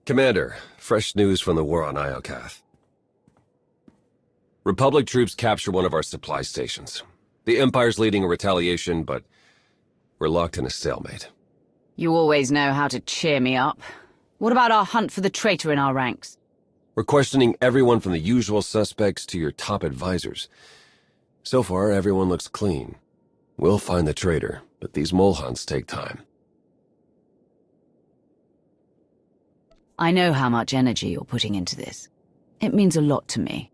Commander, fresh news from the war on Iokath. Republic troops capture one of our supply stations. The Empire's leading a retaliation, but we're locked in a stalemate. You always know how to cheer me up. What about our hunt for the traitor in our ranks? We're questioning everyone from the usual suspects to your top advisors. So far, everyone looks clean. We'll find the traitor, but these mole hunts take time. I know how much energy you're putting into this. It means a lot to me.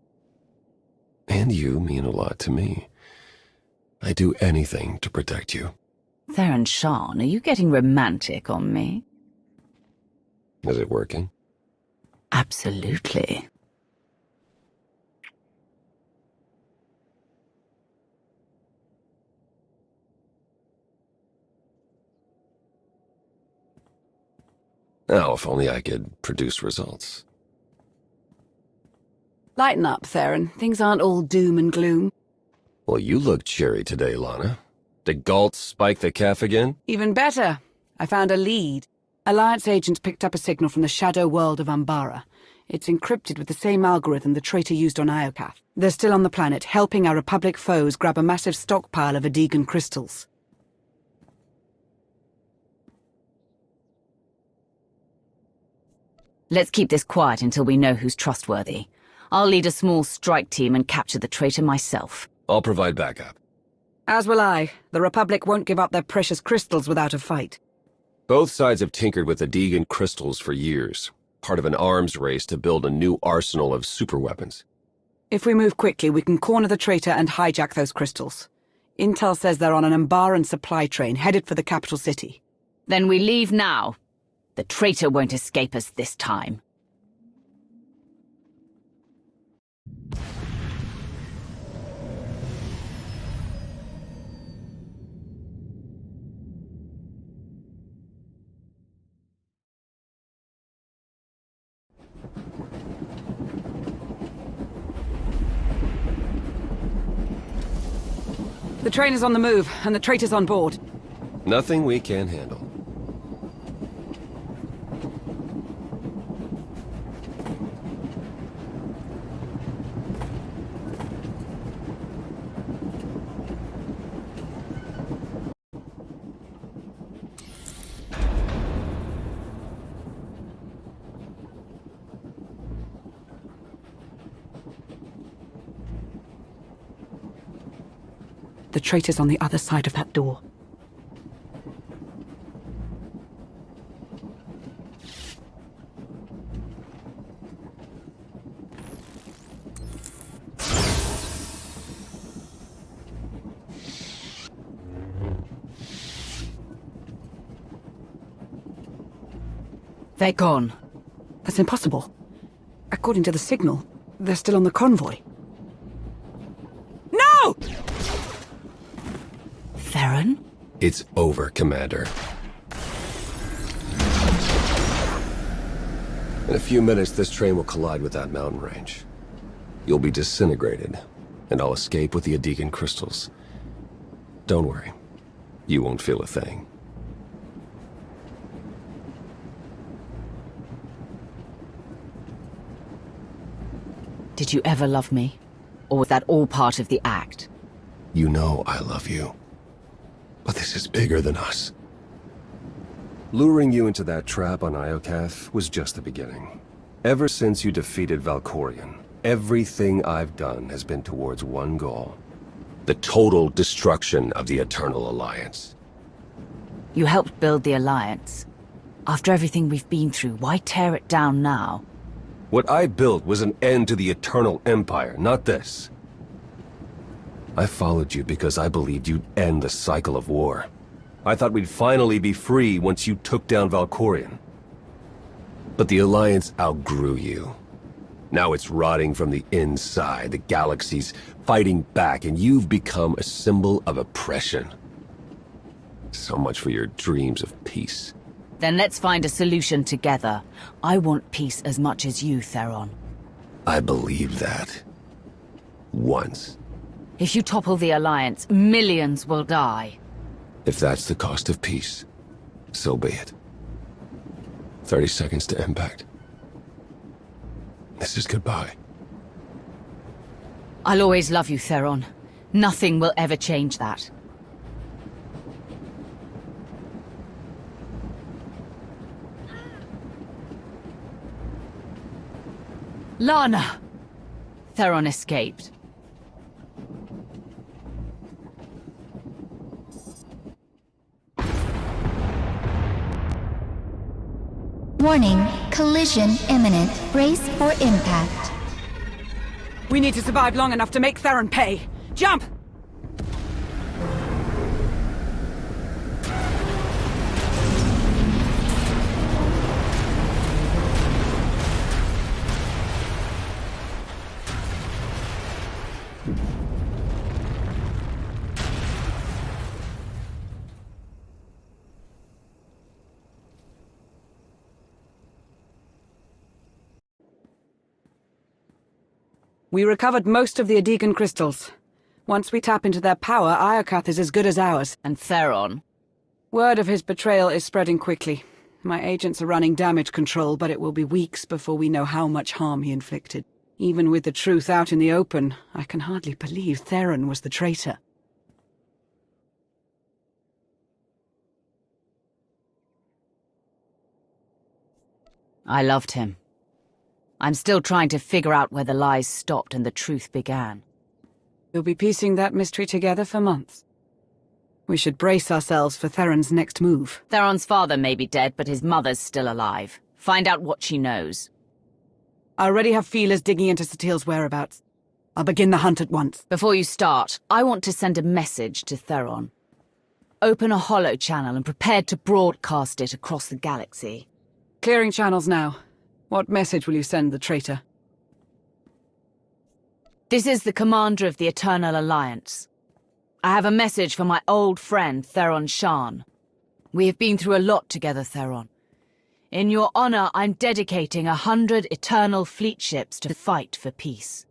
And you mean a lot to me. I'd do anything to protect you. Theron Shan, are you getting romantic on me? Is it working? Absolutely. Now, if only I could produce results. Lighten up, Theron. Things aren't all doom and gloom. Well, you look cheery today, Lana. Did Galt spike the calf again? Even better. I found a lead. Alliance agents picked up a signal from the shadow world of Umbara. It's encrypted with the same algorithm the traitor used on Iokath. They're still on the planet, helping our Republic foes grab a massive stockpile of Adegan crystals. Let's keep this quiet until we know who's trustworthy. I'll lead a small strike team and capture the traitor myself. I'll provide backup. As will I. The Republic won't give up their precious crystals without a fight. Both sides have tinkered with Adegan crystals for years, part of an arms race to build a new arsenal of superweapons. If we move quickly, we can corner the traitor and hijack those crystals. Intel says they're on an Umbaran supply train headed for the capital city. Then we leave now. The traitor won't escape us this time. The train is on the move, and the traitor's on board. Nothing we can't handle. The traitor's on the other side of that door. They're gone. That's impossible. According to the signal, they're still on the convoy. No! Theron? It's over, Commander. In a few minutes, this train will collide with that mountain range. You'll be disintegrated, and I'll escape with the Adegan crystals. Don't worry. You won't feel a thing. Did you ever love me? Or was that all part of the act? You know I love you. But this is bigger than us. Luring you into that trap on Iokath was just the beginning. Ever since you defeated Valkorion, everything I've done has been towards one goal. The total destruction of the Eternal Alliance. You helped build the Alliance. After everything we've been through, why tear it down now? What I built was an end to the Eternal Empire, not this. I followed you because I believed you'd end the cycle of war. I thought we'd finally be free once you took down Valkorion. But the Alliance outgrew you. Now it's rotting from the inside, the galaxy's fighting back, and you've become a symbol of oppression. So much for your dreams of peace. Then let's find a solution together. I want peace as much as you, Theron. I believe that. Once. If you topple the Alliance, millions will die. If that's the cost of peace, so be it. 30 seconds to impact. This is goodbye. I'll always love you, Theron. Nothing will ever change that. Lana! Theron escaped. Warning, collision imminent. Brace for impact. We need to survive long enough to make Theron pay. Jump! We recovered most of the Adegan crystals. Once we tap into their power, Iokath is as good as ours. And Theron? Word of his betrayal is spreading quickly. My agents are running damage control, but it will be weeks before we know how much harm he inflicted. Even with the truth out in the open, I can hardly believe Theron was the traitor. I loved him. I'm still trying to figure out where the lies stopped and the truth began. We'll be piecing that mystery together for months. We should brace ourselves for Theron's next move. Theron's father may be dead, but his mother's still alive. Find out what she knows. I already have feelers digging into Satil's whereabouts. I'll begin the hunt at once. Before you start, I want to send a message to Theron. Open a hollow channel and prepare to broadcast it across the galaxy. Clearing channels now. What message will you send the traitor? This is the commander of the Eternal Alliance. I have a message for my old friend, Theron Shan. We have been through a lot together, Theron. In your honor, I'm dedicating 100 Eternal fleet ships to fight for peace.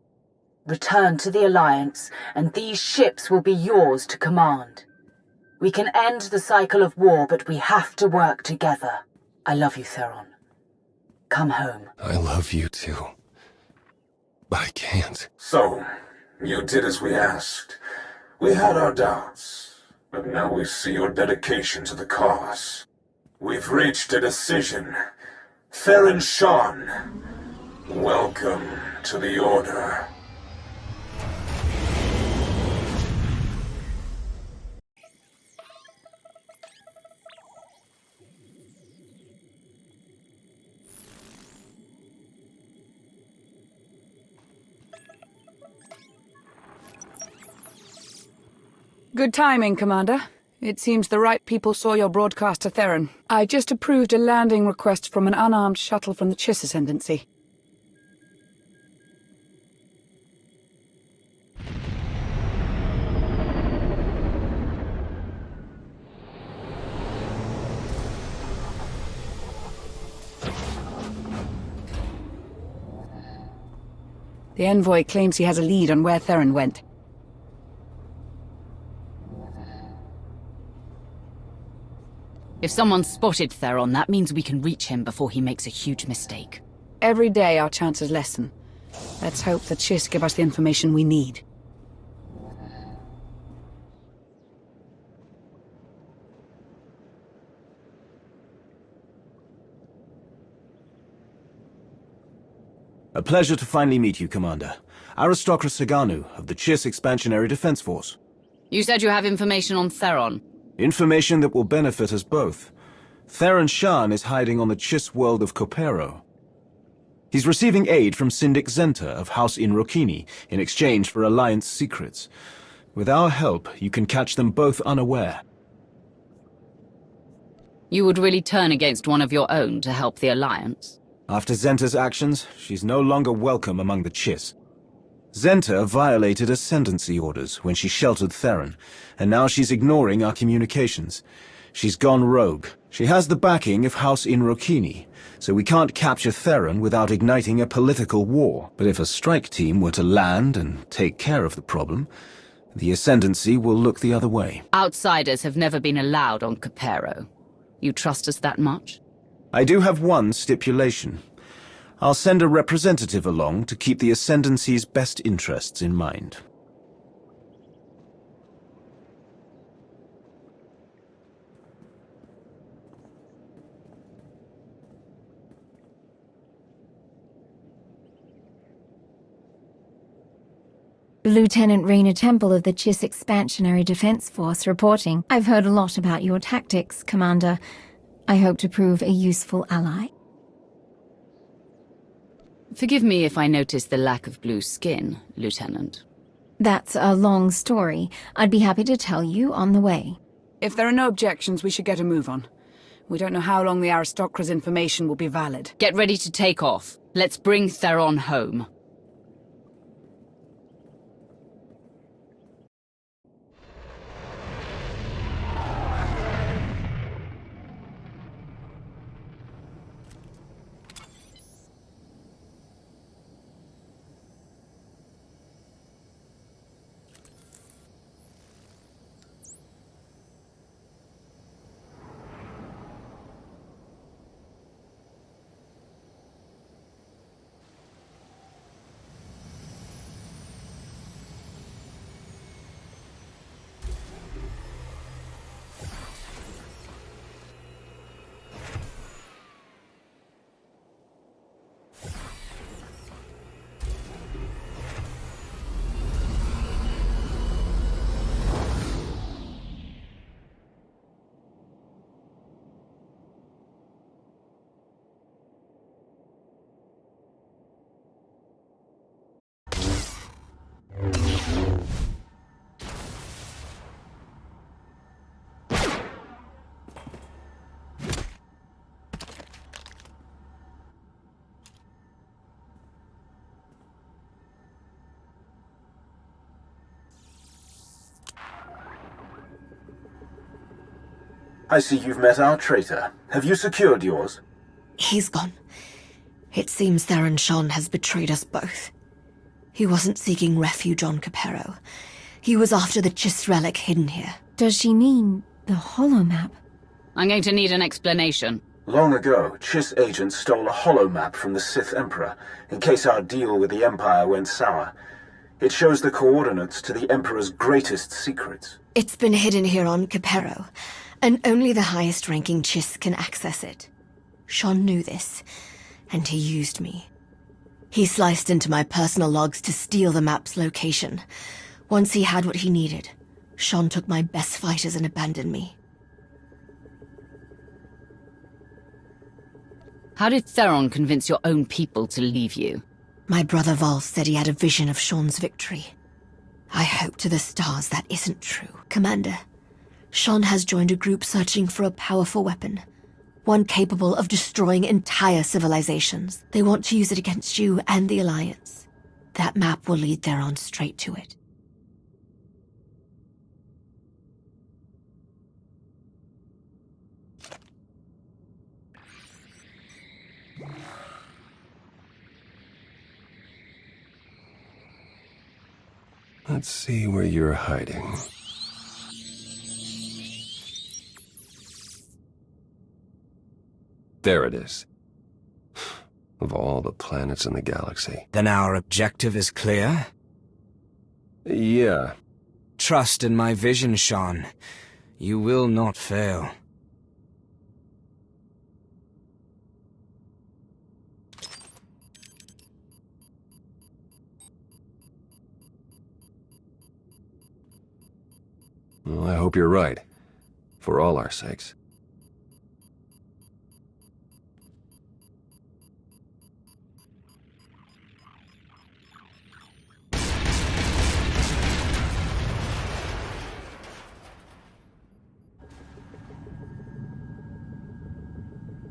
Return to the Alliance, and these ships will be yours to command. We can end the cycle of war, but we have to work together. I love you, Theron. Come home. I love you too. But I can't. So, you did as we asked. We had our doubts, but now we see your dedication to the cause. We've reached a decision. Theron Shan, welcome to the Order. Good timing, Commander. It seems the right people saw your broadcast to Theron. I just approved a landing request from an unarmed shuttle from the Chiss Ascendancy. The envoy claims he has a lead on where Theron went. If someone spotted Theron, that means we can reach him before he makes a huge mistake. Every day our chances lessen. Let's hope the Chiss give us the information we need. A pleasure to finally meet you, Commander. Aristocrat Saganu of the Chiss Expansionary Defense Force. You said you have information on Theron. Information that will benefit us both. Theron Shan is hiding on the Chiss world of Kopero. He's receiving aid from Syndic Zenta of House Inrokini in exchange for Alliance secrets. With our help, you can catch them both unaware. You would really turn against one of your own to help the Alliance? After Zenta's actions, she's no longer welcome among the Chiss. Zenta violated ascendancy orders when she sheltered Theron, and now she's ignoring our communications. She's gone rogue. She has the backing of House Inrokini, so we can't capture Theron without igniting a political war. But if a strike team were to land and take care of the problem, the ascendancy will look the other way. Outsiders have never been allowed on Kopero. You trust us that much? I do have one stipulation. I'll send a representative along to keep the Ascendancy's best interests in mind. Lieutenant Raina Temple of the Chiss Expansionary Defense Force reporting. I've heard a lot about your tactics, Commander. I hope to prove a useful ally. Forgive me if I notice the lack of blue skin, Lieutenant. That's a long story. I'd be happy to tell you on the way. If there are no objections, we should get a move on. We don't know how long the aristocrat's information will be valid. Get ready to take off. Let's bring Theron home. I see you've met our traitor. Have you secured yours? He's gone. It seems Theron Shan has betrayed us both. He wasn't seeking refuge on Capero. He was after the Chiss relic hidden here. Does she mean the holomap? I'm going to need an explanation. Long ago, Chiss agents stole a holomap from the Sith Emperor, in case our deal with the Empire went sour. It shows the coordinates to the Emperor's greatest secrets. It's been hidden here on Capero, and only the highest-ranking Chiss can access it. Shan knew this, and he used me. He sliced into my personal logs to steal the map's location. Once he had what he needed, Shan took my best fighters and abandoned me. How did Theron convince your own people to leave you? My brother Vol said he had a vision of Shan's victory. I hope to the stars that isn't true. Commander, Shan has joined a group searching for a powerful weapon. One capable of destroying entire civilizations. They want to use it against you and the Alliance. That map will lead Theron straight to it. Let's see where you're hiding. There it is. Of all the planets in the galaxy. Then our objective is clear? Yeah. Trust in my vision, Shan. You will not fail. Well, I hope you're right. For all our sakes.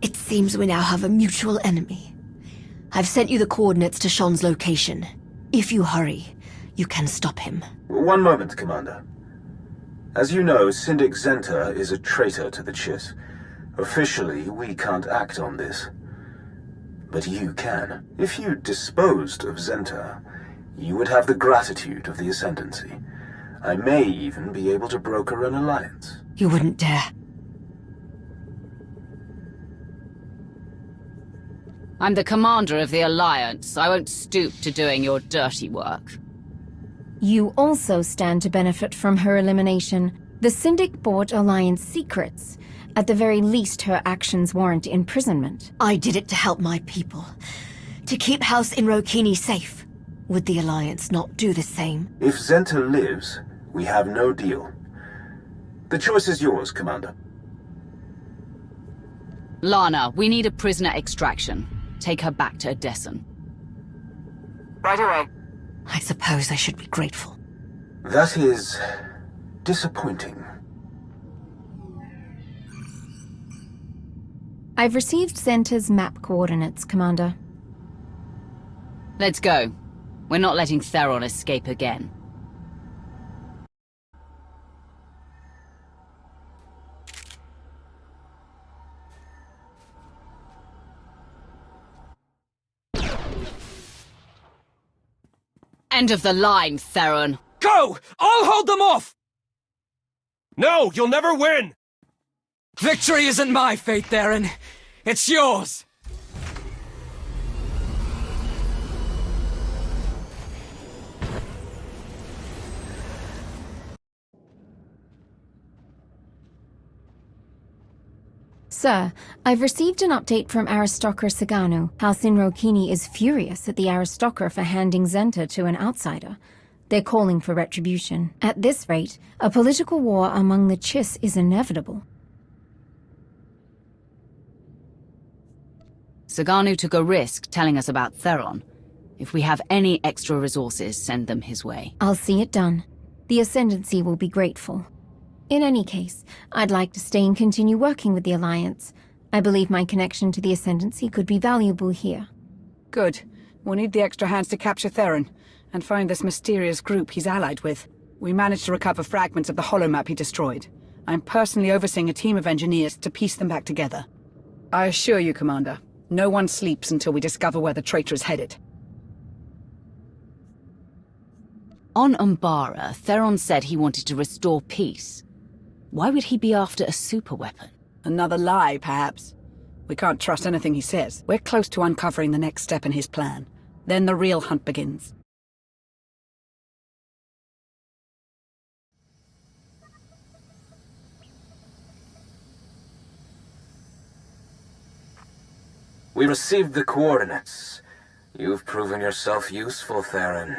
It seems we now have a mutual enemy. I've sent you the coordinates to Shan's location. If you hurry, you can stop him. One moment, Commander. As you know, Syndic Zenta is a traitor to the Chiss. Officially, we can't act on this. But you can. If you disposed of Zenta, you would have the gratitude of the Ascendancy. I may even be able to broker an alliance. You wouldn't dare. I'm the commander of the Alliance. I won't stoop to doing your dirty work. You also stand to benefit from her elimination. The Syndic bought Alliance secrets. At the very least, her actions warrant imprisonment. I did it to help my people. To keep House Inrokini safe. Would the Alliance not do the same? If Zenta lives, we have no deal. The choice is yours, Commander. Lana, we need a prisoner extraction. Take her back to Adesan. Right away. I suppose I should be grateful. That is disappointing. I've received Zenta's map coordinates, Commander. Let's go. We're not letting Theron escape again. End of the line, Theron. Go! I'll hold them off! No, you'll never win! Victory isn't my fate, Theron. It's yours! Sir, I've received an update from Aristocra Saganu. House Inrokini is furious at the Aristocra for handing Zenta to an outsider. They're calling for retribution. At this rate, a political war among the Chiss is inevitable. Saganu took a risk telling us about Theron. If we have any extra resources, send them his way. I'll see it done. The Ascendancy will be grateful. In any case, I'd like to stay and continue working with the Alliance. I believe my connection to the Ascendancy could be valuable here. Good. We'll need the extra hands to capture Theron, and find this mysterious group he's allied with. We managed to recover fragments of the holomap he destroyed. I'm personally overseeing a team of engineers to piece them back together. I assure you, Commander, no one sleeps until we discover where the traitor is headed. On Umbara, Theron said he wanted to restore peace. Why would he be after a superweapon? Another lie, perhaps. We can't trust anything he says. We're close to uncovering the next step in his plan. Then the real hunt begins. We received the coordinates. You've proven yourself useful, Theron.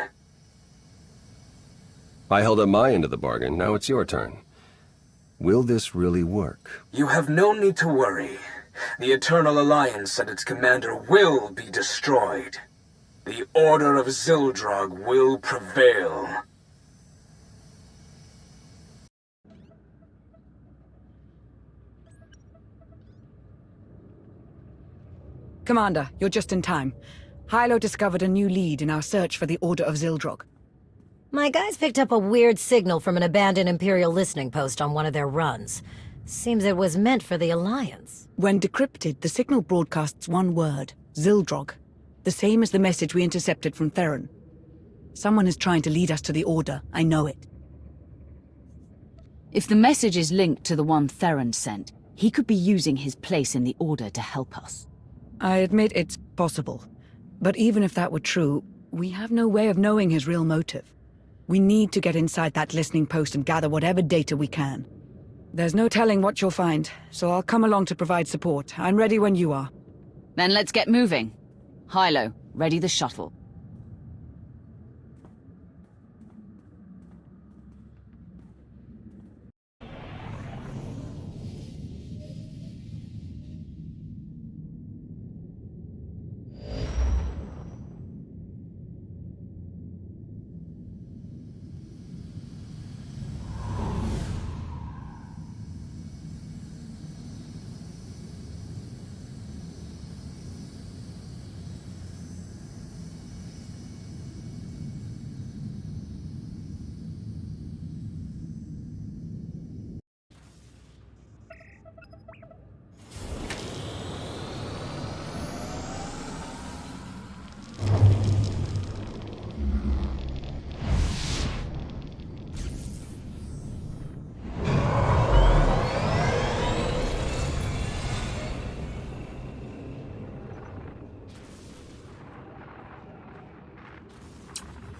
I held up my end of the bargain, now it's your turn. Will this really work? You have no need to worry. The Eternal Alliance and its commander will be destroyed. The Order of Zildrog will prevail. Commander, you're just in time. Hylo discovered a new lead in our search for the Order of Zildrog. My guys picked up a weird signal from an abandoned Imperial listening post on one of their runs. Seems it was meant for the Alliance. When decrypted, the signal broadcasts one word, Zildrog. The same as the message we intercepted from Theron. Someone is trying to lead us to the Order, I know it. If the message is linked to the one Theron sent, he could be using his place in the Order to help us. I admit it's possible. But even if that were true, we have no way of knowing his real motive. We need to get inside that listening post and gather whatever data we can. There's no telling what you'll find, so I'll come along to provide support. I'm ready when you are. Then let's get moving. Hylo, ready the shuttle.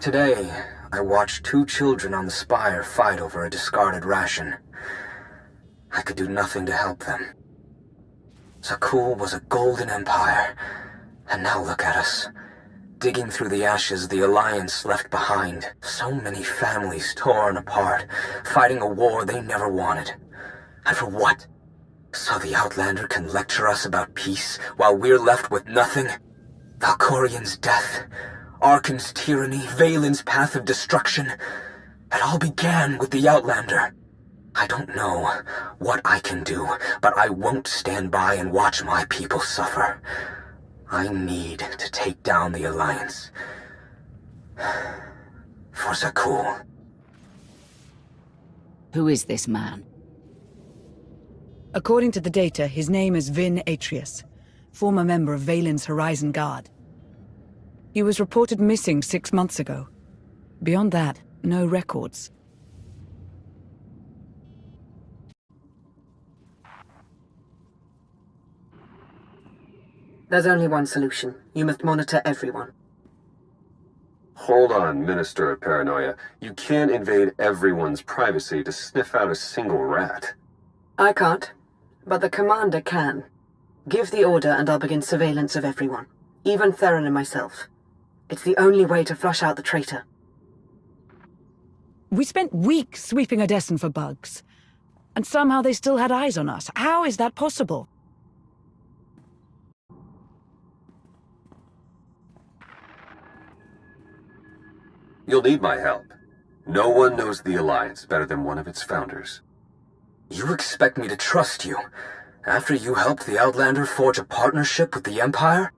Today, I watched 2 children on the spire fight over a discarded ration. I could do nothing to help them. Zakul was a golden empire, and now look at us. Digging through the ashes the Alliance left behind. So many families torn apart, fighting a war they never wanted. And for what? So the Outlander can lecture us about peace while we're left with nothing? Valkorian's death, Arkan's tyranny, Valen's path of destruction. It all began with the Outlander. I don't know what I can do, but I won't stand by and watch my people suffer. I need to take down the Alliance. For Zakul. Who is this man? According to the data, his name is Vin Atrius, former member of Valen's Horizon Guard. He was reported missing 6 months ago. Beyond that, no records. There's only one solution. You must monitor everyone. Hold on, Minister of Paranoia. You can't invade everyone's privacy to sniff out a single rat. I can't, but the commander can. Give the order and I'll begin surveillance of everyone, even Theron and myself. It's the only way to flush out the traitor. We spent weeks sweeping Odessen for bugs, and somehow they still had eyes on us. How is that possible? You'll need my help. No one knows the Alliance better than one of its founders. You expect me to trust you, after you helped the Outlander forge a partnership with the Empire?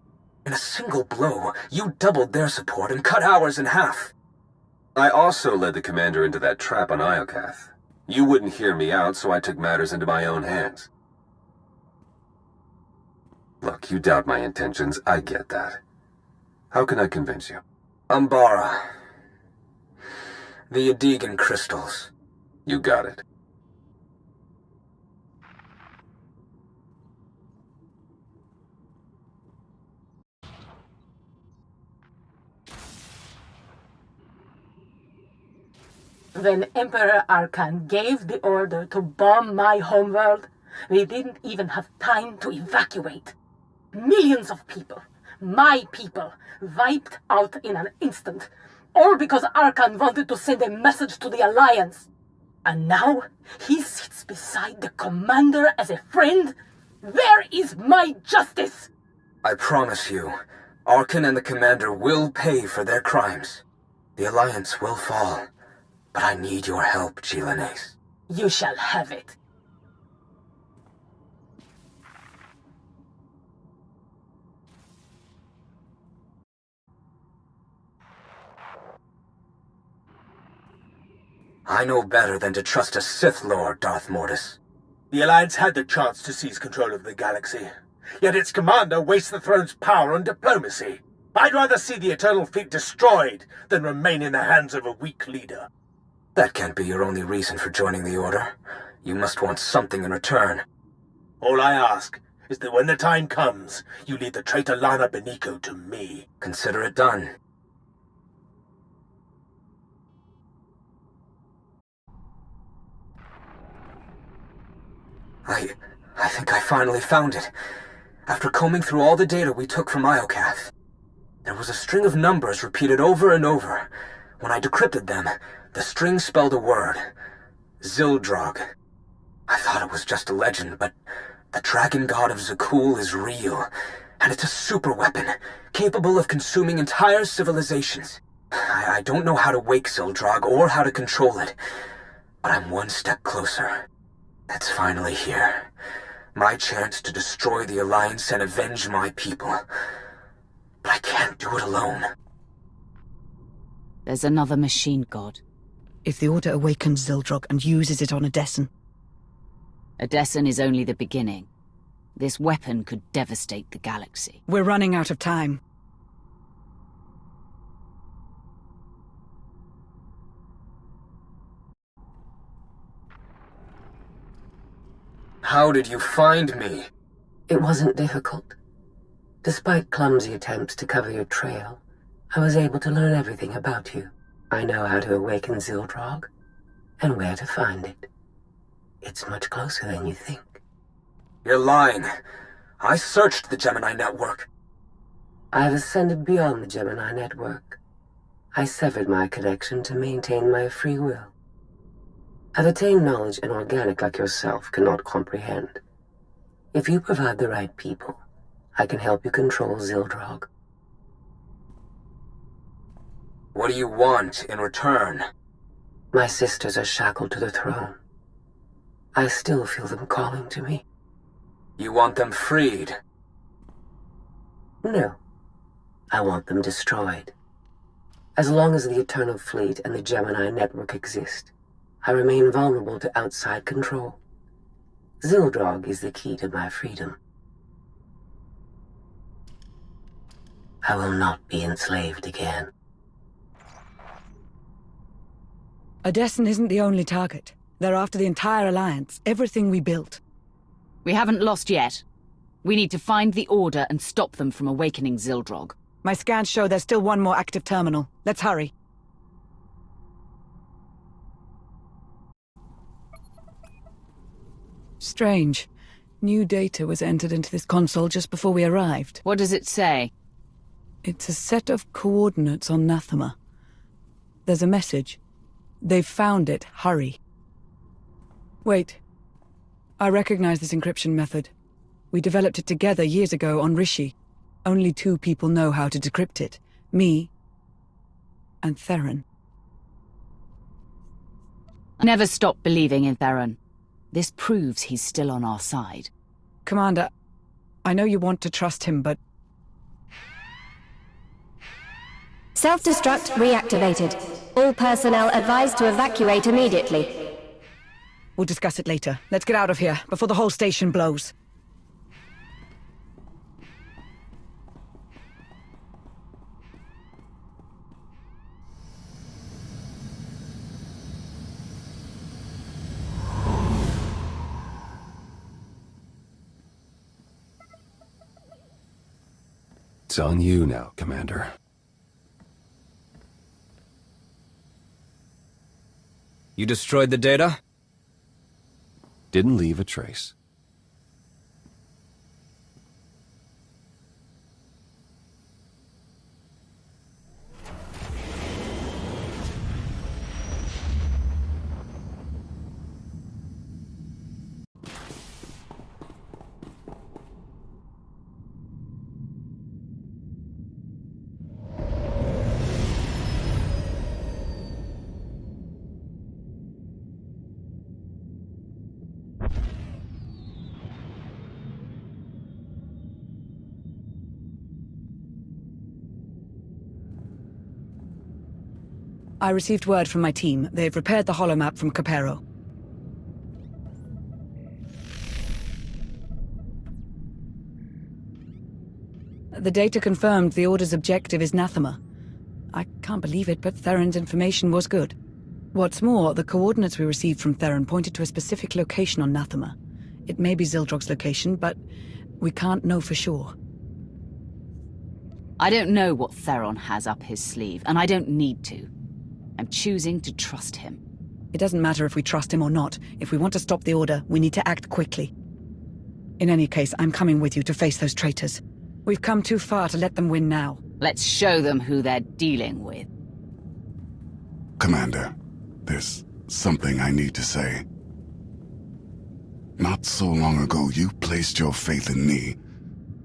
In a single blow, you doubled their support and cut ours in half. I also led the commander into that trap on Iokath. You wouldn't hear me out, so I took matters into my own hands. Look, you doubt my intentions, I get that. How can I convince you? Umbara. The Adegan crystals. You got it. When Emperor Arkan gave the order to bomb my homeworld, we didn't even have time to evacuate. Millions of people, my people, wiped out in an instant. All because Arkan wanted to send a message to the Alliance. And now, he sits beside the commander as a friend? Where is my justice? I promise you, Arkan and the commander will pay for their crimes. The Alliance will fall. But I need your help, Chilanes. You shall have it. I know better than to trust a Sith Lord, Darth Mortis. The Alliance had the chance to seize control of the galaxy, yet its commander wastes the throne's power on diplomacy. I'd rather see the Eternal Fleet destroyed than remain in the hands of a weak leader. That can't be your only reason for joining the Order. You must want something in return. All I ask is that when the time comes, you lead the traitor Lana Beniko to me. Consider it done. I think I finally found it. After combing through all the data we took from Iokath, there was a string of numbers repeated over and over. When I decrypted them, the string spelled a word. Zildrog. I thought it was just a legend, but the dragon god of Zakul is real, and it's a super weapon, capable of consuming entire civilizations. I don't know how to wake Zildrog or how to control it, but I'm one step closer. It's finally here. My chance to destroy the Alliance and avenge my people. But I can't do it alone. There's another machine god. If the Order awakens Zildrog and uses it on Odessen... Odessen is only the beginning. This weapon could devastate the galaxy. We're running out of time. How did you find me? It wasn't difficult. Despite clumsy attempts to cover your trail, I was able to learn everything about you. I know how to awaken Zildrog, and where to find it. It's much closer than you think. You're lying. I searched the Gemini network. I've ascended beyond the Gemini network. I severed my connection to maintain my free will. I've attained knowledge an organic like yourself cannot comprehend. If you provide the right people, I can help you control Zildrog. What do you want in return? My sisters are shackled to the throne. I still feel them calling to me. You want them freed? No. I want them destroyed. As long as the Eternal Fleet and the Gemini network exist, I remain vulnerable to outside control. Zildrog is the key to my freedom. I will not be enslaved again. Odessen isn't the only target. They're after the entire Alliance, everything we built. We haven't lost yet. We need to find the Order and stop them from awakening Zildrog. My scans show there's still one more active terminal. Let's hurry. Strange. New data was entered into this console just before we arrived. What does it say? It's a set of coordinates on Nathema. There's a message. They've found it. Hurry. Wait. I recognize this encryption method. We developed it together years ago on Rishi. Only 2 people know how to decrypt it. Me and Theron. I never stop believing in Theron. This proves he's still on our side. Commander, I know you want to trust him, but... Self-destruct reactivated. All personnel advised to evacuate immediately. We'll discuss it later. Let's get out of here, before the whole station blows. It's on you now, Commander. You destroyed the data? Didn't leave a trace. I received word from my team. They've repaired the holomap from Capero. The data confirmed the Order's objective is Nathema. I can't believe it, but Theron's information was good. What's more, the coordinates we received from Theron pointed to a specific location on Nathema. It may be Zildrog's location, but we can't know for sure. I don't know what Theron has up his sleeve, and I don't need to. I'm choosing to trust him. It doesn't matter if we trust him or not. If we want to stop the Order, we need to act quickly. In any case, I'm coming with you to face those traitors. We've come too far to let them win now. Let's show them who they're dealing with. Commander, there's something I need to say. Not so long ago, you placed your faith in me,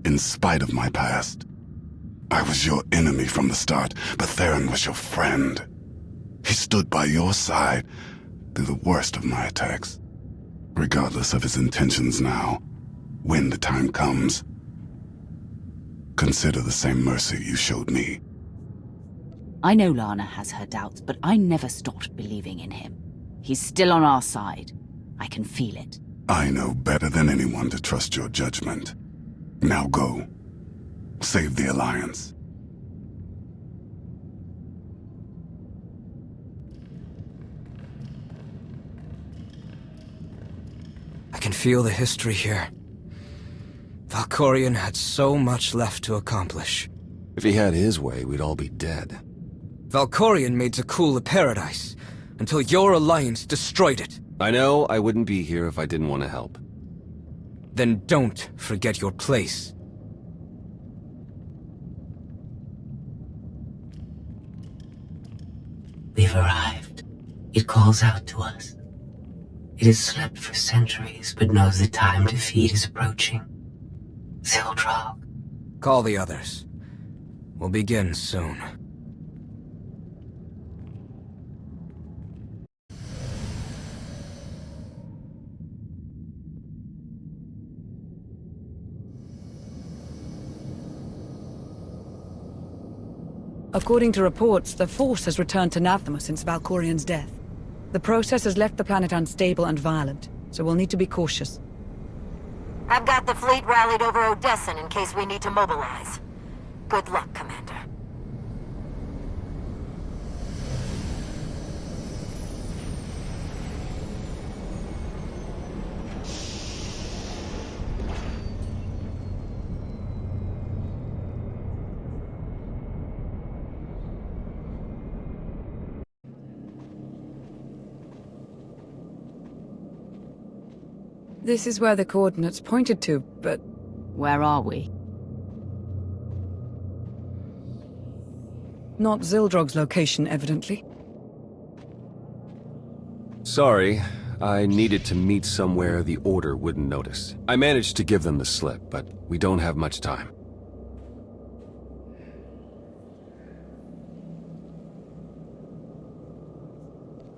in spite of my past. I was your enemy from the start, but Theron was your friend. He stood by your side through the worst of my attacks. Regardless of his intentions now, when the time comes, consider the same mercy you showed me. I know Lana has her doubts, but I never stopped believing in him. He's still on our side. I can feel it. I know better than anyone to trust your judgment. Now go. Save the Alliance. I can feel the history here. Valkorion had so much left to accomplish. If he had his way, we'd all be dead. Valkorion made Zakul a paradise, until your alliance destroyed it. I know I wouldn't be here if I didn't want to help. Then don't forget your place. We've arrived. It calls out to us. It has slept for centuries, but knows the time to feed is approaching. Zildrog. Call the others. We'll begin soon. According to reports, the Force has returned to Navthema since Valkorion's death. The process has left the planet unstable and violent, so we'll need to be cautious. I've got the fleet rallied over Odessin in case we need to mobilize. Good luck, Commander. This is where the coordinates pointed to, but... Where are we? Not Zildrog's location, evidently. Sorry, I needed to meet somewhere the Order wouldn't notice. I managed to give them the slip, but we don't have much time.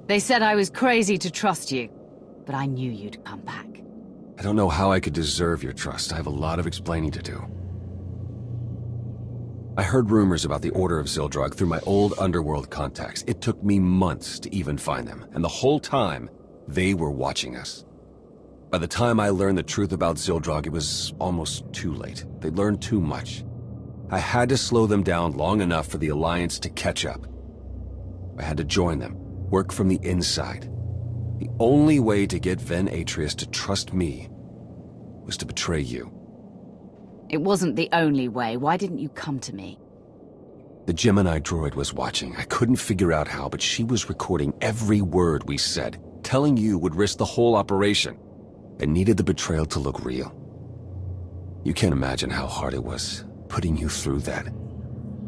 They said I was crazy to trust you, but I knew you'd come back. I don't know how I could deserve your trust. I have a lot of explaining to do. I heard rumors about the Order of Zildrog through my old underworld contacts. It took me months to even find them, and the whole time, they were watching us. By the time I learned the truth about Zildrog, it was almost too late. They'd learned too much. I had to slow them down long enough for the Alliance to catch up. I had to join them, work from the inside. The only way to get Ven Atreus to trust me was to betray you. It wasn't the only way. Why didn't you come to me? The Gemini droid was watching. I couldn't figure out how, but she was recording every word we said. Telling you would risk the whole operation. I needed the betrayal to look real. You can't imagine how hard it was, putting you through that.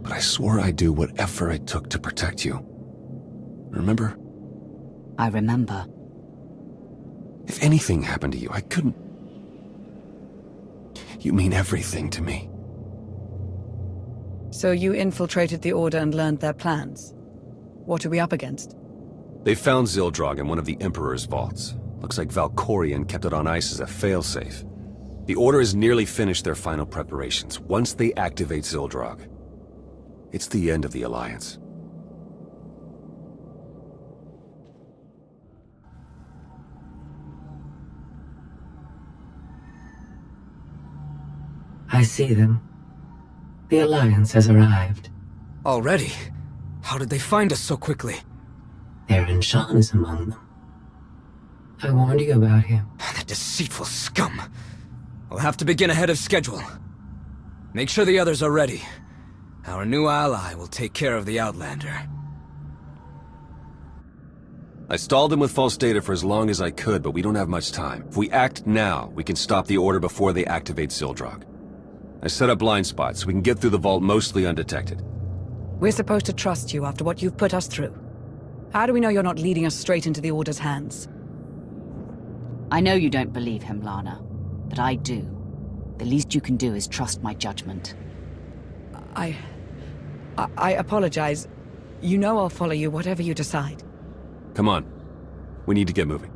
But I swore I'd do whatever it took to protect you. Remember? I remember. If anything happened to you, I couldn't... You mean everything to me. So you infiltrated the Order and learned their plans. What are we up against? They found Zildrog in one of the Emperor's vaults. Looks like Valkorion kept it on ice as a failsafe. The Order has nearly finished their final preparations. Once they activate Zildrog, it's the end of the Alliance. I see them. The Alliance has arrived. Already? How did they find us so quickly? Theron Shan is among them. I warned you about him. That deceitful scum. We'll have to begin ahead of schedule. Make sure the others are ready. Our new ally will take care of the Outlander. I stalled him with false data for as long as I could, but we don't have much time. If we act now, we can stop the Order before they activate Zildrog. I set up blind spots so we can get through the vault mostly undetected. We're supposed to trust you after what you've put us through. How do we know you're not leading us straight into the Order's hands? I know you don't believe him, Lana, but I do. The least you can do is trust my judgment. I apologize. You know I'll follow you, whatever you decide. Come on. We need to get moving.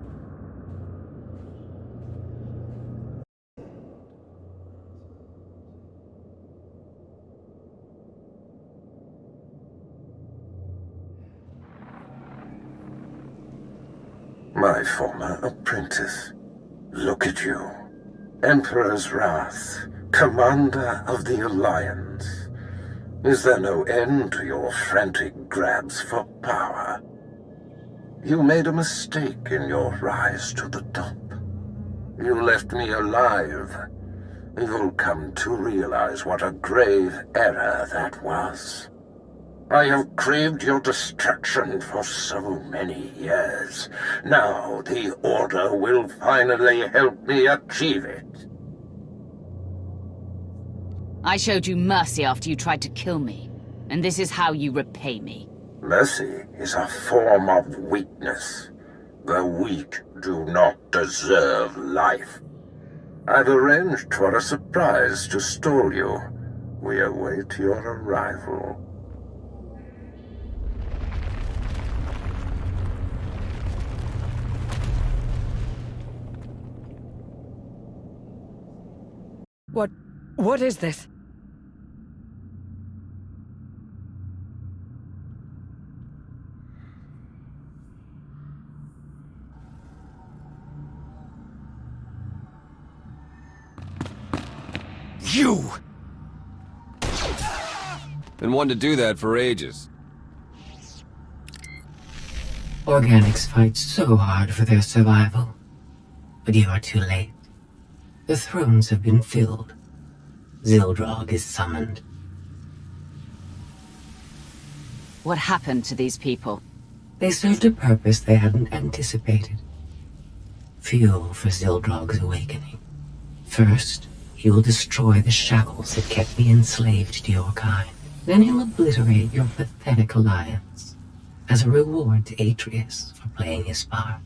My former apprentice. Look at you. Emperor's Wrath, Commander of the Alliance. Is there no end to your frantic grabs for power? You made a mistake in your rise to the top. You left me alive. You'll come to realize what a grave error that was. I have craved your destruction for so many years. Now the Order will finally help me achieve it. I showed you mercy after you tried to kill me, and this is how you repay me. Mercy is a form of weakness. The weak do not deserve life. I've arranged for a surprise to stall you. We await your arrival. What is this? You! Been wanting to do that for ages. Organics fight so hard for their survival. But you are too late. The thrones have been filled. Zildrog is summoned. What happened to these people? They served a purpose they hadn't anticipated. Fuel for Zildrog's awakening. First, he will destroy the shackles that kept me enslaved to your kind. Then he'll obliterate your pathetic alliance, as a reward to Atreus for playing his part.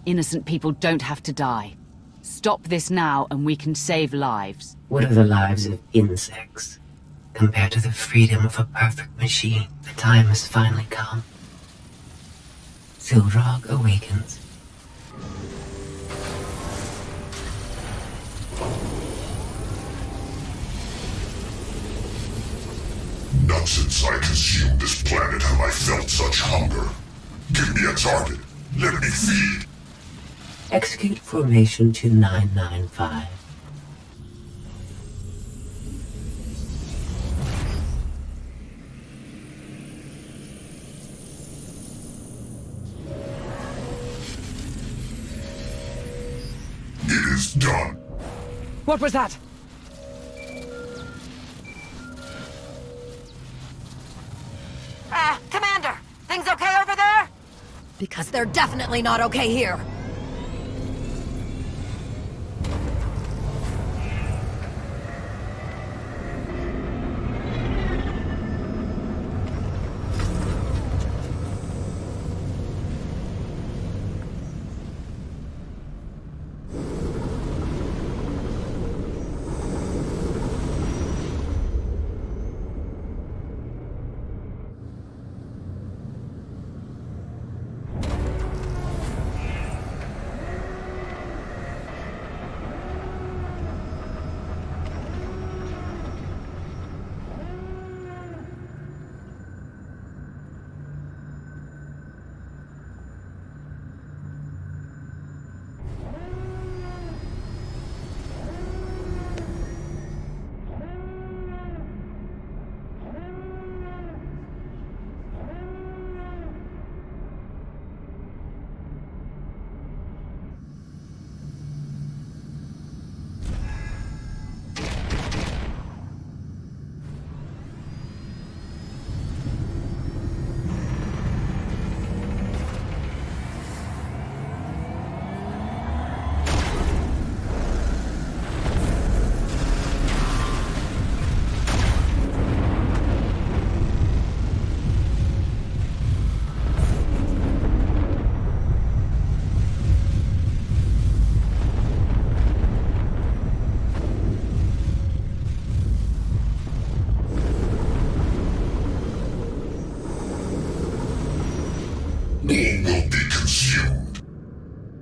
Innocent people don't have to die. Stop this now and we can save lives. What are the lives of insects compared to the freedom of a perfect machine? The time has finally come. Zildrog awakens. Not since I consumed this planet have I felt such hunger. Give me a target. Let me feed. Execute Formation 2995. It is done. What was that? Commander! Things okay over there? Because they're definitely not okay here.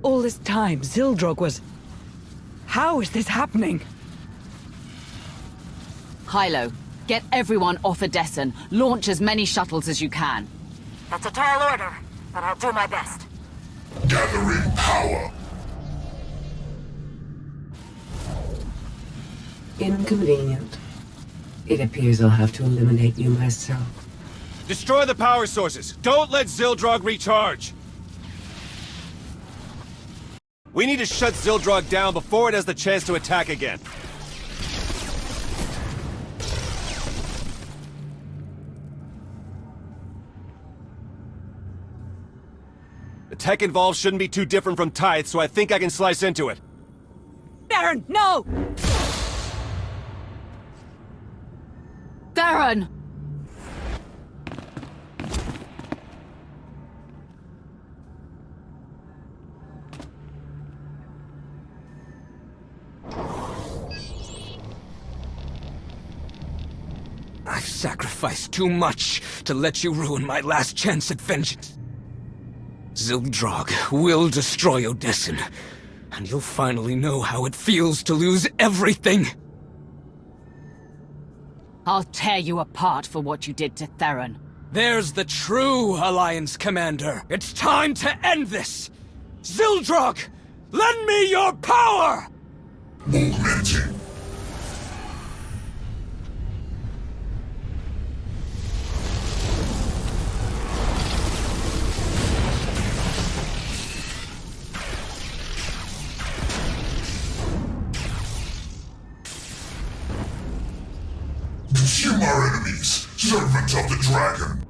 All this time, Zildrog was... How is this happening? Hilo, get everyone off Odessen. Launch as many shuttles as you can. That's a tall order, but I'll do my best. Gathering power. Inconvenient. It appears I'll have to eliminate you myself. Destroy the power sources. Don't let Zildrog recharge. We need to shut Zildrog down before it has the chance to attack again. tech involved shouldn't be too different from tithe, so I think I can slice into it. Theron, no! Theron! I've sacrificed too much to let you ruin my last chance at vengeance. Zildrog will destroy Odessen, and you'll finally know how it feels to lose everything! I'll tear you apart for what you did to Theron. There's the true Alliance Commander! It's time to end this! Zildrog! Lend me your power! Augmenting. Consume our enemies, servant of the dragon.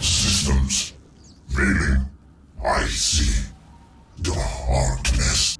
Systems failing. I see darkness.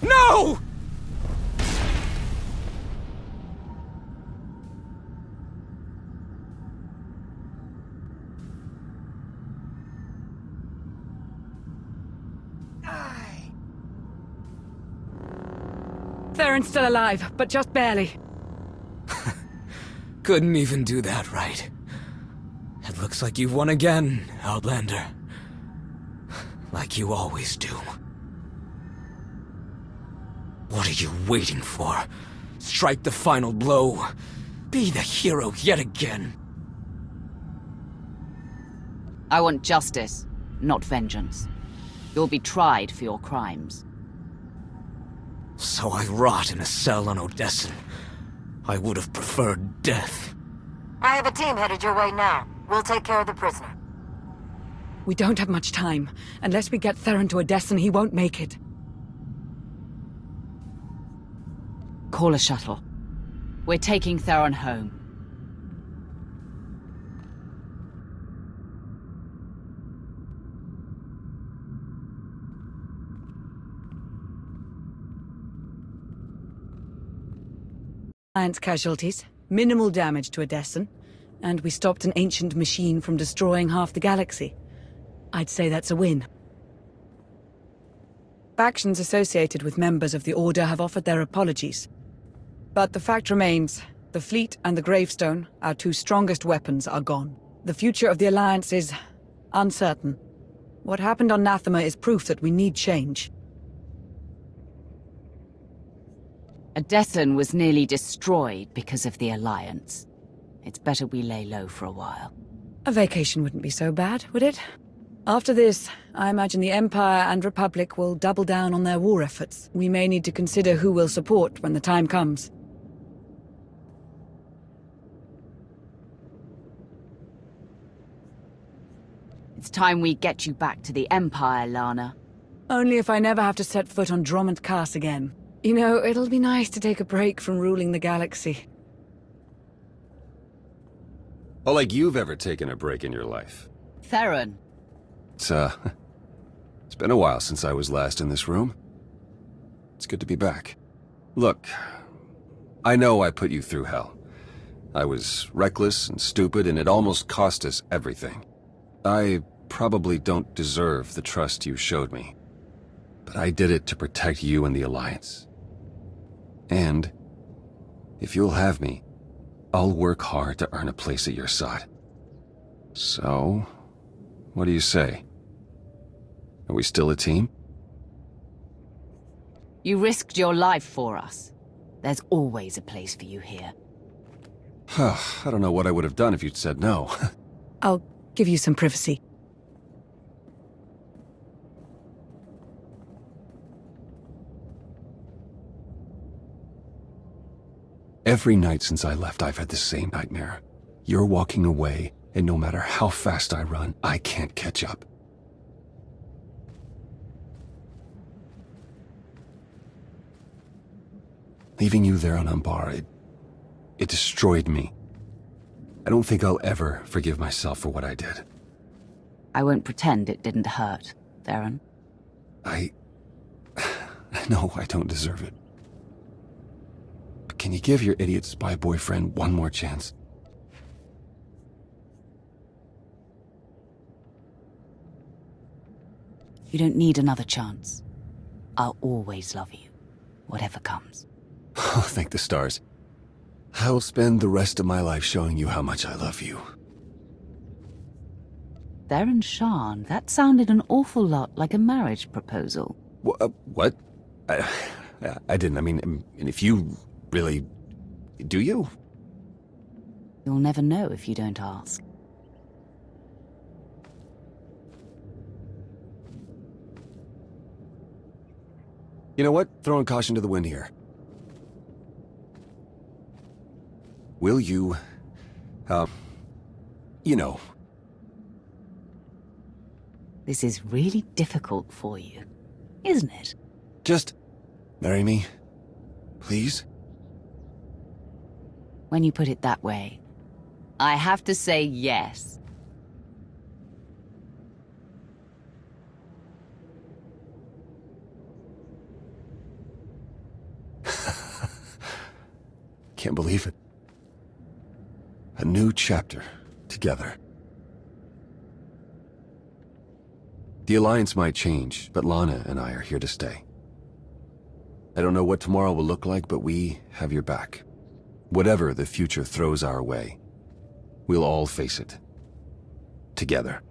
No! Theron's still alive, but just barely. Couldn't even do that right. It looks like you've won again, Outlander. Like you always do. What are you waiting for? Strike the final blow. Be the hero yet again. I want justice, not vengeance. You'll be tried for your crimes. So I rot in a cell on Odessen. I would have preferred death. I have a team headed your way now. We'll take care of the prisoner. We don't have much time. Unless we get Theron to Odessen, he won't make it. Call a shuttle. We're taking Theron home. Alliance casualties, minimal damage to Odessen, and we stopped an ancient machine from destroying half the galaxy. I'd say that's a win. Factions associated with members of the Order have offered their apologies. But the fact remains, the fleet and the gravestone, our two strongest weapons, are gone. The future of the Alliance is uncertain. What happened on Nathema is proof that we need change. Odessen was nearly destroyed because of the Alliance. It's better we lay low for a while. A vacation wouldn't be so bad, would it? After this, I imagine the Empire and Republic will double down on their war efforts. We may need to consider who we'll support when the time comes. It's time we get you back to the Empire, Lana. Only if I never have to set foot on Drummond Cass again. You know, it'll be nice to take a break from ruling the galaxy. Or like you've ever taken a break in your life. Theron. It's been a while since I was last in this room. It's good to be back. Look, I know I put you through hell. I was reckless and stupid, and it almost cost us everything. I probably don't deserve the trust you showed me. But I did it to protect you and the Alliance. And, if you'll have me, I'll work hard to earn a place at your side. So, what do you say? Are we still a team? You risked your life for us. There's always a place for you here. I don't know what I would have done if you'd said no. I'll give you some privacy. Every night since I left, I've had the same nightmare. You're walking away, and no matter how fast I run, I can't catch up. Leaving you there on Umbar, it destroyed me. I don't think I'll ever forgive myself for what I did. I won't pretend it didn't hurt, Theron. I know I don't deserve it. But can you give your idiot spy boyfriend one more chance? You don't need another chance. I'll always love you, whatever comes. Oh, thank the stars. I will spend the rest of my life showing you how much I love you. Theron Shan, that sounded an awful lot like a marriage proposal. What? I didn't. I mean, and if you really... Do you? You'll never know if you don't ask. You know what? Throwing caution to the wind here. Will you... you know... This is really difficult for you, isn't it? Just... marry me. Please? When you put it that way, I have to say yes. Can't believe it. A new chapter, together. The Alliance might change, but Lana and I are here to stay. I don't know what tomorrow will look like, but we have your back. Whatever the future throws our way, we'll all face it. Together.